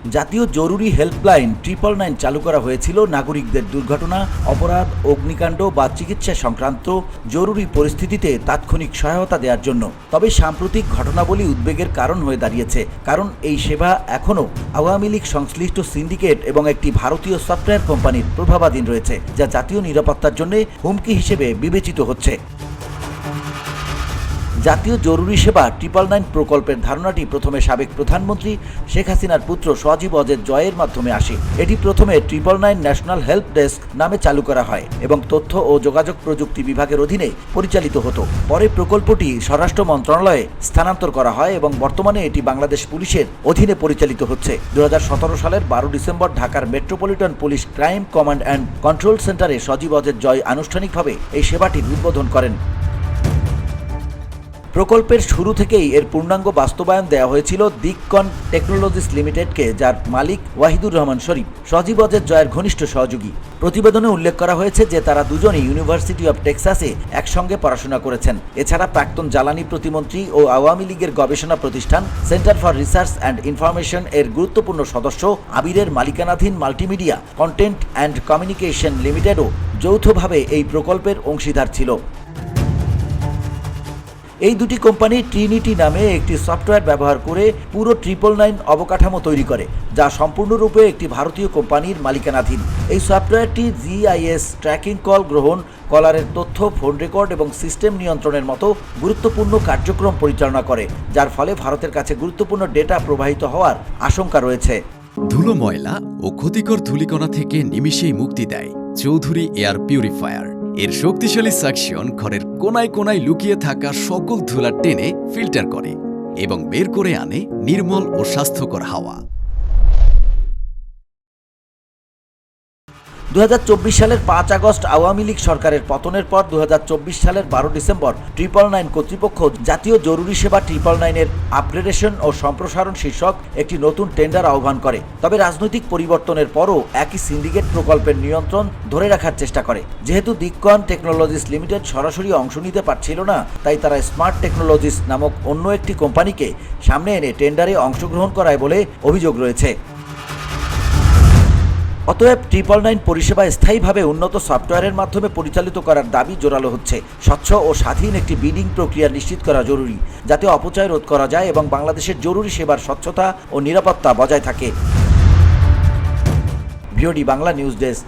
জাতীয় জরুরি হেল্পলাইন 999 চালু করা হয়েছিল নাগরিকদের দুর্ঘটনা, অপরাধ, অগ্নিকাণ্ড বা চিকিৎসা সংক্রান্ত জরুরি পরিস্থিতিতে তাৎক্ষণিক সহায়তা দেওয়ার জন্য। তবে সাম্প্রতিক ঘটনাবলী উদ্বেগের কারণ হয়ে দাঁড়িয়েছে, কারণ এই সেবা এখনও আওয়ামী লীগ সংশ্লিষ্ট সিন্ডিকেট এবং একটি ভারতীয় সফটওয়্যার কোম্পানির প্রভাবাধীন রয়েছে, যা জাতীয় নিরাপত্তার জন্য হুমকি হিসেবে বিবেচিত হচ্ছে। জাতীয় জরুরি সেবা 999 প্রকল্পের ধারণাটি প্রথমে সাবেক প্রধানমন্ত্রী শেখ হাসিনার পুত্র সজীব ওয়াজেদ জয়ের মাধ্যমে আসে। এটি প্রথমে 999 ন্যাশনাল হেল্প ডেস্ক নামে চালু করা হয় এবং তথ্য ও যোগাযোগ প্রযুক্তি বিভাগের অধীনে পরিচালিত হতো। পরে প্রকল্পটি স্বরাষ্ট্র মন্ত্রণালয়ে স্থানান্তর করা হয় এবং বর্তমানে এটি বাংলাদেশ পুলিশের অধীনে পরিচালিত হচ্ছে। 2017 সালের 12 ডিসেম্বর ঢাকার metropolitan police crime command and control সেন্টারে সজীব ওয়াজেদ জয় আনুষ্ঠানিকভাবে এই সেবাটির উদ্বোধন করেন। প্রকল্পের শুরু থেকেই এর পূর্ণাঙ্গ বাস্তবায়ন দেওয়া হয়েছিল দিককন টেকনোলজিস লিমিটেডকে, যার মালিক ওয়াহিদুর রহমান শরীফ সজীব ওয়াজেদ জয়ের ঘনিষ্ঠ সহযোগী। প্রতিবেদনে উল্লেখ করা হয়েছে যে তারা দুজনেই ইউনিভার্সিটি অব টেক্সাসে একসঙ্গে পড়াশোনা করেছেন। এছাড়া প্রাক্তন জ্বালানি প্রতিমন্ত্রী ও আওয়ামী লীগের গবেষণা প্রতিষ্ঠান centre for research and information এর গুরুত্বপূর্ণ সদস্য আবিরের মালিকানাধীন মাল্টিমিডিয়া কন্টেন্ট অ্যান্ড কমিউনিকেশন লিমিটেডও যৌথভাবে এই প্রকল্পের অংশীদার ছিল। এই দুটি কোম্পানি ট্রিনিটি নামে একটি সফটওয়্যার ব্যবহার করে পুরো 999 অবকাঠামো তৈরি করে, যা সম্পূর্ণরূপে একটি ভারতীয় কোম্পানির মালিকানাধীন। এই সফটওয়্যারটি জিআইএস ট্র্যাকিং, কল গ্রহণ, কলারের তথ্য, ফোন রেকর্ড এবং সিস্টেম নিয়ন্ত্রণের মতো গুরুত্বপূর্ণ কার্যক্রম পরিচালনা করে, যার ফলে ভারতের কাছে গুরুত্বপূর্ণ ডেটা প্রবাহিত হওয়ার আশঙ্কা রয়েছে। ধুলো, ময়লা ও ক্ষতিকর ধূলিকণা থেকে নিমিষেই মুক্তি দেয় চৌধুরী এয়ার পিউরিফায়ার। এর শক্তিশালী সাকশন ঘরের কোনায় কোনায় লুকিয়ে থাকা সকল ধুলা টেনে ফিল্টার করে এবং বের করে আনে নির্মল ও স্বাস্থ্যকর হাওয়া। 2024 সালের 5 আগস্ট আওয়ামী লীগ সরকারের পতনের পর 2024 সালের 12 ডিসেম্বর 999 কর্তৃপক্ষ জাতীয় জরুরি সেবা 999 এর আপগ্রেডেশন ও সম্প্রসারণ শীর্ষক একটি নতুন টেন্ডার আহ্বান করে। তবে রাজনৈতিক পরিবর্তনের পরও একই সিন্ডিকেট প্রকল্পের নিয়ন্ত্রণ ধরে রাখার চেষ্টা করে। যেহেতু দিককন টেকনোলজিস লিমিটেড সরাসরি অংশ নিতে পারছিল না, তাই তারা স্মার্ট টেকনোলজিস নামক অন্য একটি কোম্পানিকে সামনে এনে টেন্ডারে অংশগ্রহণ করায় বলে অভিযোগ রয়েছে। অতএব 999 পরিষেবা স্থায়ীভাবে উন্নত সফটওয়্যারের মাধ্যমে পরিচালিত করার দাবি জোরালো হচ্ছে। স্বচ্ছ ও স্বাধীন একটি বিডিং প্রক্রিয়া নিশ্চিত করা জরুরি, যাতে অপচয় রোধ করা যায় এবং বাংলাদেশের জরুরি সেবার স্বচ্ছতা ও নিরাপত্তা বজায় থাকে। VOD Bangla news desk.